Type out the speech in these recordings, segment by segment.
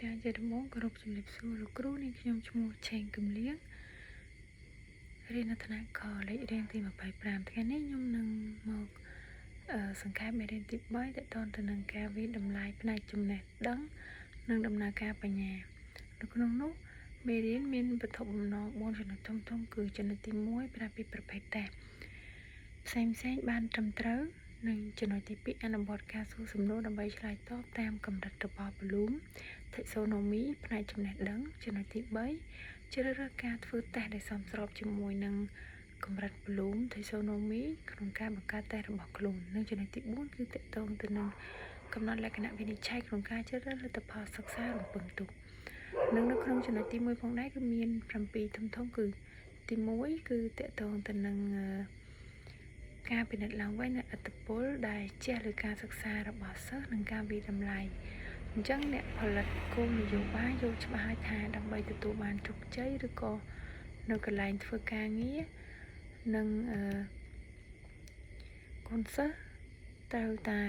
ចាជាដំបូងគោរពជំរាបសួរលោកគ្រូនាងខ្ញុំឈ្មោះឆេងកំលៀងរៀននៅថ្នាក់ខលេខរៀនទី25ថ្ងៃនេះខ្ញុំនឹងមកសង្ខេបមេរៀនទី3ទាក់ទងទៅនឹងការវិតម្លៃផ្នែកចំណេះដឹងនិងដំណើរការបញ្ញានៅក្នុងនោះមេរៀនមានវត្ថុបំណង4ចំណុចធំៗគឺចំណុចទី1ប្រាប់ពីប្រភេទតេស្តផ្សេងៗបានត្រឹមត្រូវនិងចំណុចទី2អនុវត្តការសួរសំណួរដើម្បីឆ្លើយតបតាមកម្រិតរបស់ Bloom Taxonomy ផ្នែកចំណេះដឹងចំណុចទី3ជ្រើសរើសការធ្វើតេស្តដែលសមស្របជាមួយនឹងកម្រិត Bloom Taxonomy ក្នុងការបង្កើតតេស្តរបស់ខ្លួននិងចំណុចទី4គឺទាក់ទងទៅនឹងកំណត់លក្ខណៈវិនិច្ឆ័យក្នុងការជ្រើសរើសលទ្ធផលសិក្សារំពឹងទុកនិងនៅក្នុងចំណុចទី1ផងដែរគឺមាន7ធំៗគឺទី1គឺទាក់ទងទៅនឹងការពិនិត្យឡើងវិញនូវឥទ្ធិពលដែលជះលើការសិក្សារបស់សិស្សនិងការវិតម្លៃអញ្ចឹងអ្នកផលិតគោលនយោបាយយល់ច្បាស់ហើយថាដើម្បីទទួលបានជោគជ័យឬក៏នៅកន្លែងធ្វើការងារនិងកូនសិស្សត្រូវតែ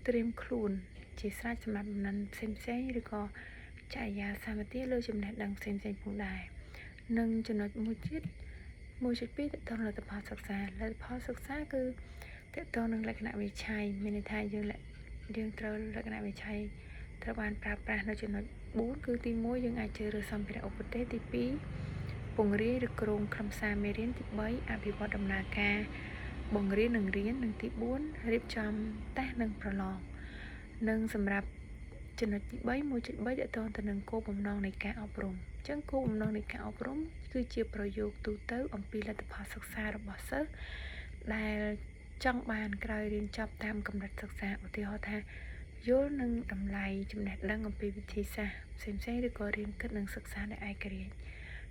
ត្រៀមខ្លួនជាស្រេចសម្រាប់ដំណឹងផ្សេងឬក៏ចរិយាសម្បទាលើចំណេះដឹងផ្សេងផងដែរនិងចំណុចមួយទៀត1.2ទាក់ទងលទ្ធផលសិក្សាលទ្ធផលសិក្សាគឺទាក់ទងនឹងលក្ខណៈវិនិច្ឆ័យមានន័យថាយើងត្រូវលក្ខណៈវិនិច្ឆ័យត្រូវបានប្រើប្រាស់នៅចំណុច4គឺទី1យើងអាចជ្រើសរើសសម្ភារៈឧបទេសទី2ពង្រាយឬគ្រោងខ្លឹមសារមេរៀនទី3អភិវឌ្ឍដំណើរការបង្រៀននិងរៀននិងទី4រៀបចំតេស្តនិងប្រឡងនិងសម្រាប់ចំណុចទី3 1.3ទាក់ទងទៅនឹងគោលបំណងនៃការអប់រំអញ្ចឹងគោលបំណងនៃការអប់រំគឺជាប្រយោគទូទៅអំពីលទ្ធផលសិក្សារបស់សិស្សដែលចង់បានក្រោយរៀនចប់តាមកម្រិតសិក្សាឧទាហរណ៍ថាយល់នឹងតម្លៃចំណេះដឹងអំពីវិធីសាស្ត្រផ្សេងៗឬក៏រៀនគិតនិងសិក្សាដោយឯករាជ្យ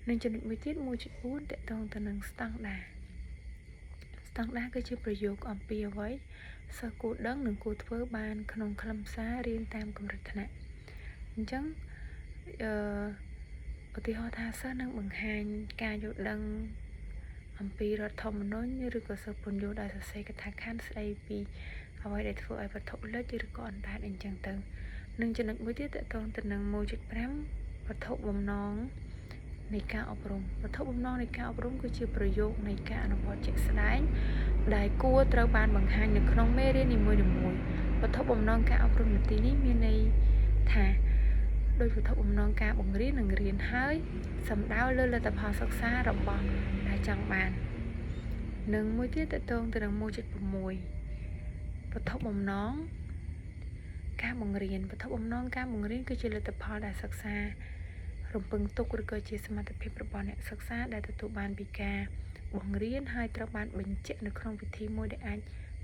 និងចំណុចមួយទៀត 1.4 ទាក់ទងទៅនឹងស្តង់ដារគឺជាប្រយោគអំពីអ្វីសិស្សគួរដឹងនិងគួរធ្វើបានក្នុងខ្លឹមសាររៀនតាមកម្រិតថ្នាក់អញ្ចឹងឧទាហរណ៍ថាសិស្សនឹងបង្ហាញការយល់ដឹងអំពីរដ្ឋធម្មនុញ្ញឬក៏សិស្សពន្យល់ដោយសរសេរកថាខណ្ឌស្ដីពីអ្វីដែលធ្វើឲ្យវត្ថុលិចឬក៏អណ្ដែតអញ្ចឹងទៅនិងចំណុចមួយទៀតទាក់ទងទៅនឹង 1.5 វត្ថុបំណងនៃការអប់រំវត្ថុបំណងនៃការអប់រំគឺជាប្រយោគនៃការអនុវត្តជាក់ស្ដែងដែលគួរត្រូវបានបង្ហាញនៅក្នុងមេរៀននីមួយៗវត្ថុបំណងការអប់រំនៅទីនេះមានន័យថាដោយវត្ថុបំណងការបង្រៀននិងរៀនហើយសំដៅលើលទ្ធផលសិក្សារបស់ដែលចង់បាននិងមួយទៀតទាក់ទងទៅនឹង 1.6 វត្ថុបំណងការបង្រៀនវត្ថុបំណងការបង្រៀនគឺជាលទ្ធផលដែលសិក្សារំពឹងទុកឬក៏ជាសមត្ថភាពរបស់អ្នកសិក្សាដែលទទួលបានពីការបង្រៀនហើយត្រូវបានបញ្ជាក់នៅក្នុងវិធីមួយដែលអាច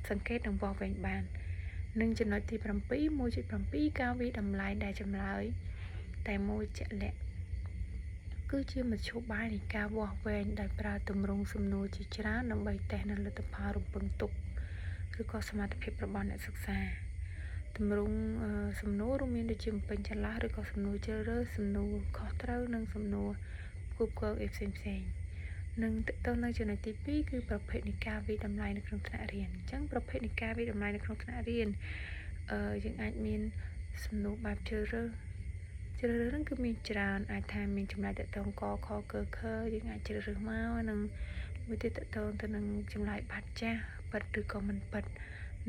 សង្កេតនិងវាស់វែងបាននិងចំណុចទី7 1.7 ការវិតម្លៃដែលចម្លើយតែមួយជាក់លាក់គឺជាមធ្យោបាយនៃការវាស់វែងដោយប្រើទម្រង់សំណួរជាច្រើនដើម្បីតេស្តនៅលទ្ធផលរំពឹងទុកឬក៏សមត្ថភាពរបស់អ្នកសិក្សាទម្រង់សំណួររួមមានដូចជាបំពេញចន្លោះឬក៏សំណួរជ្រើសរើសសំណួរខុសត្រូវនិងសំណួរគូបគងផ្សេងនិងតទៅនៅចំណុចទី2គឺប្រភេទនៃការវិតម្លៃនៅក្នុងថ្នាក់រៀនអញ្ចឹងប្រភេទនៃការវិតម្លៃនៅក្នុងថ្នាក់រៀនយើងអាចមានសំណួរបែបជ្រើសរើសហ្នឹងគឺមានច្រើនអាចថាមានចម្លើយតកតងកខកខយើងអាចជ្រើសរើសមកនិងមួយទៀតតកតងទៅនឹងចម្លើយបាត់ចាស់ពិតឬក៏មិនពិត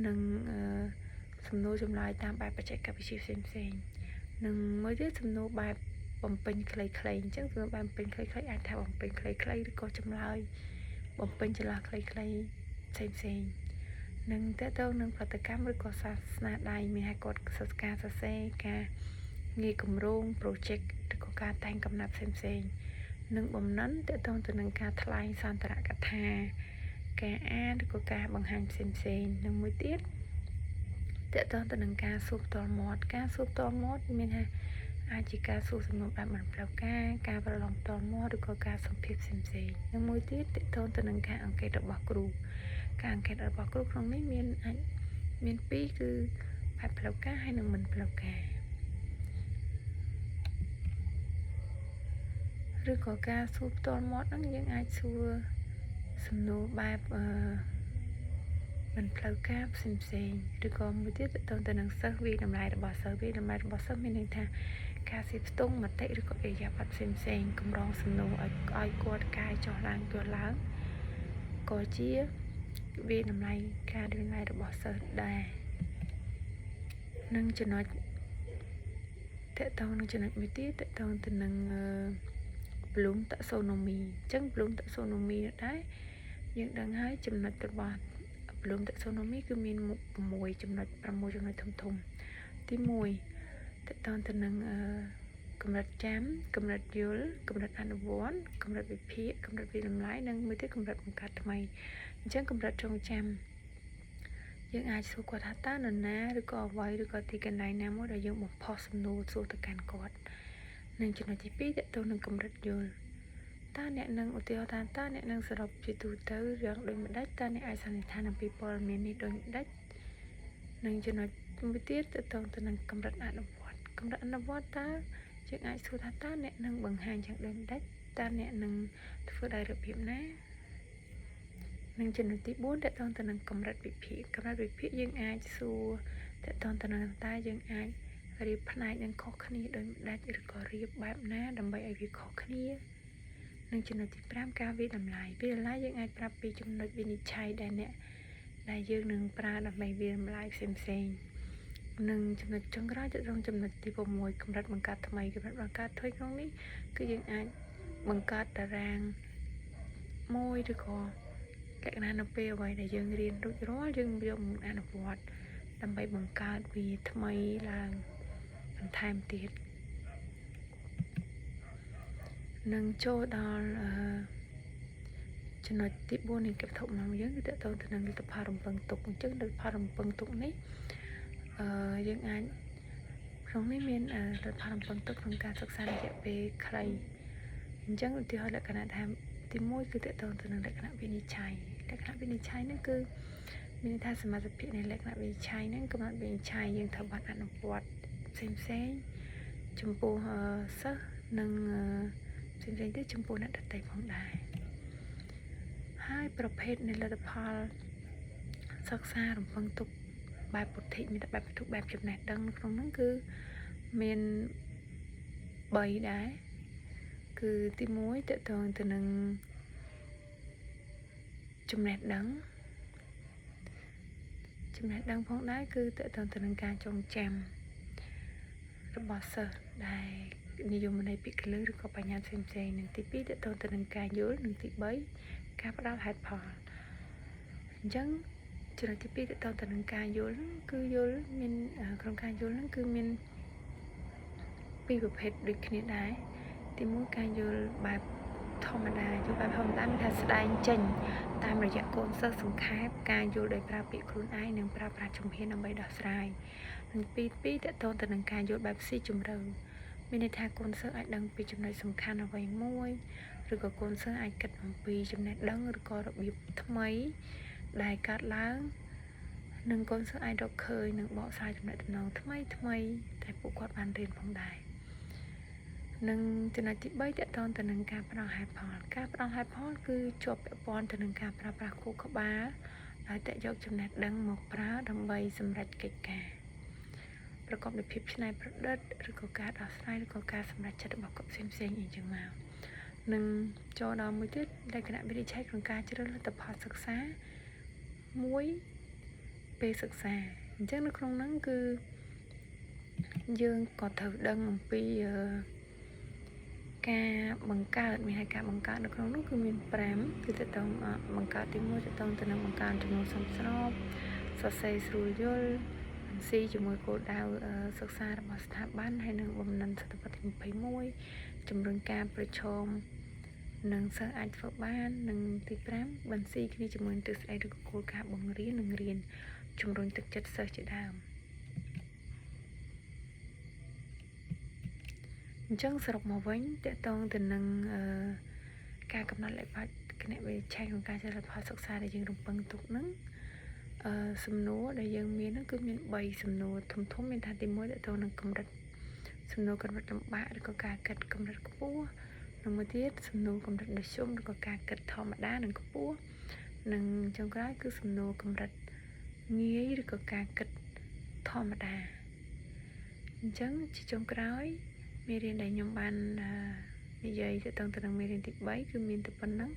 និងសំណួរចម្លើយតាមបែបបច្ចេកវិទ្យាផ្សេងនិងមួយទៀតសំណួរបែបបំពេញខ្លីៗអញ្ចឹងសំណួរបែបបំពេញខ្លីៗអាចថាបំពេញខ្លីៗឬក៏ចម្លើយបំពេញចន្លោះខ្លីៗផ្សេងនិងតើតើនឹងប្រតិកម្មឬក៏សាសនាដៃមានឲ្យគាត់សិក្សាសរសេរការងារគម្រោង project ឬក៏ការតែងកំណត់ផ្សេងនិងបំណិនតើតើទៅនឹងការថ្លែងសន្ទរកថាការអានឬក៏ការបង្ហាញផ្សេងនិងមួយទៀតតើតើទៅនឹងការសួរផ្ទាល់មាត់មានថាអាចជាការសួរសំណួរបែបមិនផ្លូវការប្រឡងផ្ទាល់មាត់ឬក៏ការសម្ភាសផ្សេងនិងមួយទៀតតើតើទៅនឹងការអង្កេតរបស់គ្រូការអង្កេតរបស់គ្រូក្នុងនេះមាន2គឺបែបផ្លូវការហើយនិងមិនផ្លូវការឬក៏ការសួរផ្ទាល់មាត់ហ្នឹងយើងអាចសួរសំណួរបែប មិនផ្លូវការផ្សេងឬក៏មួយទៀតតទៅនឹងសិស្សវាតម្លៃរបស់សិស្សវាតម្លៃរបស់សិស្សមានន័យថាការសិផ្ទុងមតិឬក៏អេយ៉ាប័តផ្សេងកម្រងសំណួរឲ្យគាត់កាយចុះឡើងក៏ជាវាតម្លៃការតម្លៃរបស់សិស្សដែរនឹងចំណុចតកតងនឹងចំណុចមួយទៀតតកតងទៅនឹងBloom taxonomy អញ្ចឹង Bloom taxonomy ដែរយើងដឹងហើយចំណុចរបស់Bloom taxonomy គឺមាន6ចំណុចធំទី1តកតងទៅនឹងកម្រិតចាំកម្រិតយល់កម្រិតអនុវត្តកម្រិតវិភាគកម្រិតវិតម្លៃនិងមួយទៀតកម្រិតបង្កើតថ្មីអញ្ចឹងកម្រិតចងចាំយើងអាចសួរគាត់ថាតើនរណាឬក៏អ្វីឬក៏ទីកន្លែងណាមួយដែលយើងបំផុសសំណួរសួរទៅកាន់គាត់និងចំណុចទី2តកតងនឹងកម្រិតយល់តើអ្នកនឹងឧទាហរណ៍ថាតើអ្នកនឹងសរុបជាទូទៅរឿងដូចម្ដេចតើអ្នកអាចសន្និដ្ឋានអំពីព័ត៌មាននេះដូចម្ដេចនិងចំណុចមួយទៀតតកតងទៅនឹងកម្រិតអនុវត្តតើយើងអាចសួរថាតើអ្នកនឹងបង្ហាញយ៉ាងដូចម្ដេចតើអ្នកនឹងធ្វើដោយរបៀបណានិងចំណុចទី4តកតងទៅនឹងកម្រិតវិភាគយើងអាចសួរតកតងទៅនឹងតើយើងអាចរៀបផ្នែកនឹងខុសគ្នាដូចម្ដេចឬក៏រៀបបែបណាដើម្បីឲ្យវាខុសគ្នានិងចំណុចទី5ការវិតម្លៃយើងអាចប្រាប់ពីចំណុចវិនិច្ឆ័យដែលយើងនឹងប្រើដើម្បីវិតម្លៃផ្សេងនិងចំណុចចុងក្រោយទៅក្នុងចំណុចទី6កម្រិតបង្កើតថ្មីក្នុងនេះគឺយើងអាចបង្កើតតារាងមួយឬក៏លក្ខណៈនៅពេលអ្វីដែលយើងរៀនរួចរាល់យើងយកមកអនុវត្តដើម្បីបង្កើតវាថ្មីឡើងបន្ថែមទៀតនឹងចូលដល់ចំណុចទី4នៃកិច្ចធម្មយើងគឺតកតងទៅនឹងលទ្ធផលរំពឹងទុកអញ្ចឹងលទ្ធផលរំពឹងទុកនេះយើងអាចក្នុងនេះមានលទ្ធផលរំពឹងទុកក្នុងការសិក្សារយៈពេលខ្លីអញ្ចឹងឧទាហរណ៍លក្ខណៈថាទី1គឺតកតងទៅនឹងលក្ខណៈវិនិច្ឆ័យហ្នឹងគឺមានថាសមាជិកនៃលក្ខណៈវិនិច្ឆ័យហ្នឹងកំណត់វិនិច្ឆ័យយើងត្រូវបានអនុវត្តផ្សេងចំពោះសិស្សនិងផ្សេងទៀតចំពោះអ្នកដទៃផងដែរហើយប្រភេទនៃលទ្ធផលសិក្សារំពឹងទុកបែបពុទ្ធិមានបែបពិន្ទុបែបចំណេះដឹងនៅក្នុងហ្នឹងគឺមាន3ដែរគឺទី1តកតងទៅនឹងចំណេះដឹងផងដែរគឺតកតងទៅនឹងការចងចាំរបស់សិស្សដែលនិយមន័យពីកលឹះឬក៏បញ្ញាផ្សេងនិងទី2តកតងទៅនឹងការយល់និងទី3ការផ្ដល់ហេតុផលអញ្ចឹងចំណុចទី2តកតងទៅនឹងការយល់គឺយល់មានក្នុងការយល់ហ្នឹងគឺមានពីរប្រភេទដូចគ្នាដែរទី1ការយល់បែបធម្មតាមានថាស្ដែងចេញតាមរយៈកូនសិស្សសង្ខេបការយល់ដោយប្រើពាក្យខ្លួនឯងនិងប្រើប្រាស់ជំហានដើម្បីដោះស្រាយនិងទី2តកតងទៅនឹងការយល់បែបស៊ីជម្រៅមានន័យថាកូនសិស្សអាចដឹងពីចំណុចសំខាន់អ្វីមួយឬក៏កូនសិស្សអាចគិតអំពីចំណេះដឹងឬក៏របៀបថ្មីដែលកើតឡើងនិងកូនសិស្សអាចរកឃើញនិងបកស្រាយចំណុចដំណងថ្មីតែពួកគាត់បានរៀនផងដែរនិងចំណុចទី3តកតងទៅនឹងការផ្ដល់ហេតុផលគឺជាប់ពាក់ព័ន្ធទៅនឹងការប្រើប្រាស់ខួរក្បាលដោយតែយកចំណេះដឹងមកប្រើដើម្បីសម្រេចកិច្ចការប្រកបដោយភាពច្នៃប្រឌិតឬក៏ការដោះស្រាយឬក៏ការសម្រេចចិត្តរបស់គាត់ផ្សេងអីចឹងមកនឹងចូលដល់មួយទៀតលក្ខណៈវិនិច្ឆ័យក្នុងការជ្រើសរើសលទ្ធផលសិក្សាមួយពេលសិក្សាអញ្ចឹងនៅក្នុងហ្នឹងគឺយើងក៏ត្រូវដឹងអំពីការបង្កើតនៅក្នុងនោះគឺមាន5គឺទៅតងបង្កើតទី1ទៅតងទៅនឹងបង្កើតចំនួនសំស្របសរសេរស្រួលយល់ស៊ីជាមួយគោលដៅសិក្សារបស់ស្ថាប័នហើយនឹងបំណិនសតវត្សទី21ជំរុញការប្រឈមនឹងសិស្សអាចធ្វើបាននិងទី5បន្ស៊ីគ្នាជាមួយទស្សនៈឬគោលការណ៍បង្រៀននិងរៀនជំរុញទឹកចិត្តសិស្សជាដើមអញ្ចឹងសរុបមកវិញតកតងទៅនឹងការកំណត់លក្ខណៈគណៈវិទ្យាក្នុងការជ្រើសរើសផលសិក្សាដែលយើងរំពឹងទុកហ្នឹងសំណួរដែលយើងមានហ្នឹងគឺមាន3សំណួរធំមានថាទី1តកតងនឹងកម្រិតសំណួរកម្រិតលំបាកឬក៏ការគិតកម្រិតខ្ពស់និងមួយទៀតសំណួរកម្រិតមធ្យមឬក៏ការគិតធម្មតានិងខ្ពស់និងចុងក្រោយគឺសំណួរកម្រិត ងាយឬក៏ការគិតធម្មតាអញ្ចឹងជាចុងក្រោយមេរៀនដែលខ្ញុំបាននិយាយទៅនឹងមេរៀនទី3គឺមានតែប៉ុណ្្នឹង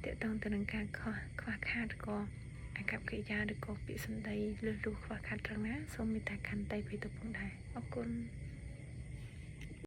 តើតើទៅនឹងការខ្វះខាតក៏អាកប្បកិរិយាឬក៏ពាក្យសម្ដីលឺលួសខ្វះខាតត្រង់ណាសូមមេត្តាខន្តីបិទទៅផងដែរអរគុណ